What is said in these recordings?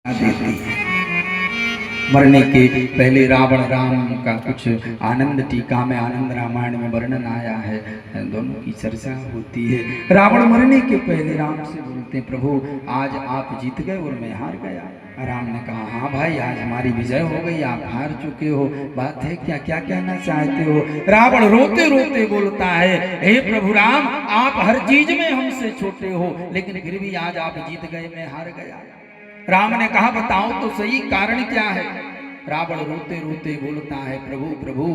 देती है। मरने के पहले रावण राम का कुछ आनंद टीका में, आनंद रामायण में वर्णन आया है, दोनों की चर्चा होती है। रावण मरने के पहले राम से बोलते हैं, प्रभु आज आप जीत गए और मैं हार गया। राम ने कहा, हाँ भाई आज हमारी विजय हो गई, आप हार चुके हो, बात है क्या, क्या कहना चाहते हो? रावण रोते रोते बोलता है, हे प्रभु राम, आप हर चीज में हमसे छोटे हो, लेकिन फिर भी आज आप जीत गए, मैं हार गया। राम ने कहा, बताओ तो सही कारण क्या है? रावण रोते रोते बोलता है, प्रभु प्रभु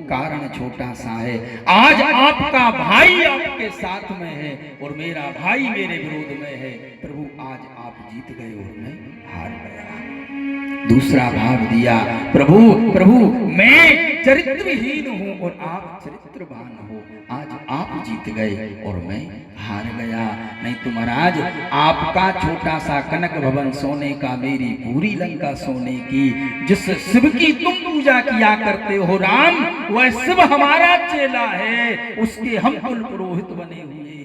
कारण छोटा सा है, आज आपका भाई आपके साथ में है और मेरा भाई मेरे विरोध में है। प्रभु आज आप जीत गए और मैं हार गया। दूसरा भाव दिया, प्रभु प्रभु मैं चरित्रहीन हूं और आप चरित्रवान हो, आज आप जीत गए और मैं हार गया। नहीं तो महाराज आपका छोटा सा कनक भवन सोने का, मेरी पूरी लंका सोने की। जिस शिव की तुम पूजा किया करते हो राम, वह शिव हमारा चेला है, उसके हम कुल पुरोहित बने हुए हैं।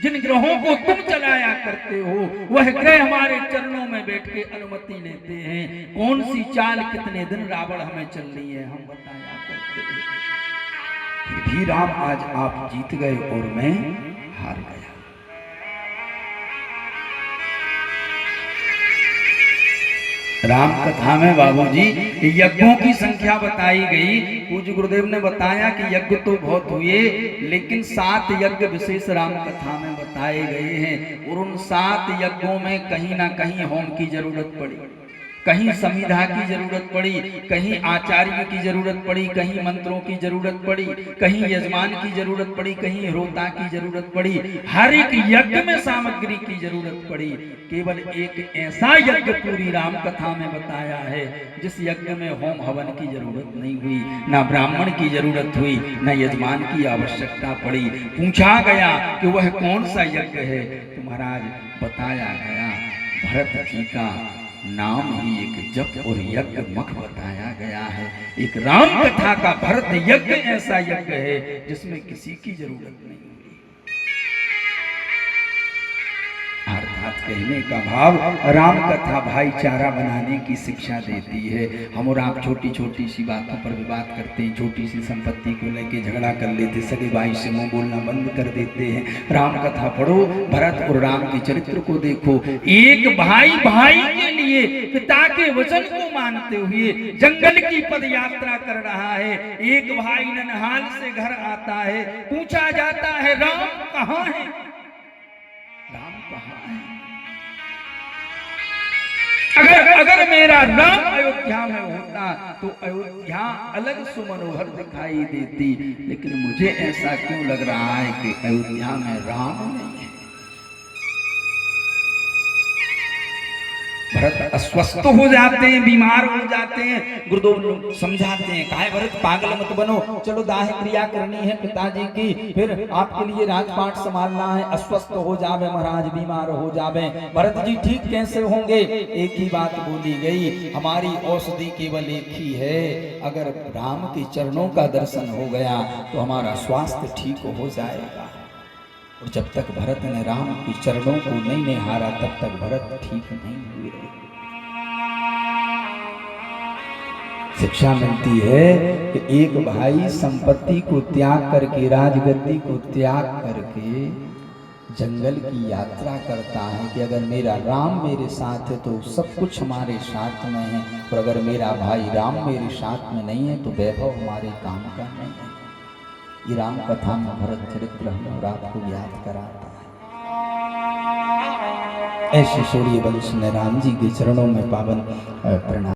जिन ग्रहों को तुम चलाया करते हो वह ग्रह हमारे चरणों में बैठ के अनुमति लेते हैं। कौन सी चाल कितने दिन रावण हमें चलनी है हम बताया करते हैं। फिर भी राम आज आप जीत गए और मैं हार गया। राम कथा में बाबूजी यज्ञों की संख्या बताई गई। पूज्य गुरुदेव ने बताया कि यज्ञ तो बहुत हुए, लेकिन 7 यज्ञ विशेष राम कथा में बताए गए हैं। और उन 7 यज्ञों में कहीं ना कहीं होम की जरूरत पड़ी, कहीं संविधा की जरूरत पड़ी, कहीं आचार्य की जरूरत पड़ी, कहीं मंत्रों की जरूरत पड़ी, कहीं यजमान की जरूरत पड़ी, कहीं होता की जरूरत पड़ी। हर एक यज्ञ में सामग्री की जरूरत पड़ी। केवल एक ऐसा यज्ञ पूरी राम कथा में बताया है जिस यज्ञ में होम हवन की जरूरत नहीं हुई, ना ब्राह्मण की जरूरत हुई, न यजमान की आवश्यकता पड़ी। पूछा गया कि वह कौन सा यज्ञ है, तो महाराज बताया गया भरत जी का नाम ही एक जप और यज्ञ मख बताया गया है। एक राम कथा का भरत यज्ञ ऐसा यज्ञ है जिसमें किसी की जरूरत नहीं हुई। अर्थात कहने का भाव, राम कथा भाईचारा बनाने की शिक्षा देती है। हम और आप छोटी छोटी सी बातों पर विवाद करते हैं, छोटी सी संपत्ति को लेके झगड़ा कर लेते, सगे भाई से मुंह बोलना बंद कर देते हैं। राम कथा पढ़ो, भरत और राम के चरित्र को देखो। एक भाई भाई के लिए पिता के वचन को मानते हुए जंगल की पद यात्रा कर रहा है। एक भाई ननहाल से घर आता है, पूछा जाता है राम कहाँ है? राम कहाँ है? अगर मेरा राम अयोध्या में होता तो अयोध्या अलग सुमनोहर दिखाई देती, लेकिन मुझे ऐसा क्यों लग रहा है कि अयोध्या में राम नहीं है। भरत अस्वस्थ हो जाते हैं, बीमार हो जाते हैं। गुरुदेव समझाते हैं, काहे भरत पागल मत बनो, चलो दाह क्रिया करनी है पिताजी की, फिर आपके लिए राजपाट संभालना है। अस्वस्थ हो जावे महाराज, बीमार हो जावे, भरत जी ठीक कैसे होंगे? एक ही बात बोली गई, हमारी औषधि केवल एक ही है, अगर राम के चरणों का दर्शन हो गया तो हमारा स्वास्थ्य ठीक हो जाएगा। और जब तक भरत ने राम के चरणों को नहीं निहारा तब तक भरत ठीक नहीं हुए। शिक्षा मिलती है कि एक भाई संपत्ति को त्याग करके, राजगद्दी को त्याग करके जंगल की यात्रा करता है कि अगर मेरा राम मेरे साथ है तो सब कुछ हमारे साथ में है, और अगर मेरा भाई राम मेरे साथ में नहीं है तो वैभव हमारे काम का नहीं है। ये राम कथा में भरत चरित्र हम और आपको याद कराता है। ऐसे सूर्य वंश ने राम जी के चरणों में पावन प्रणाम।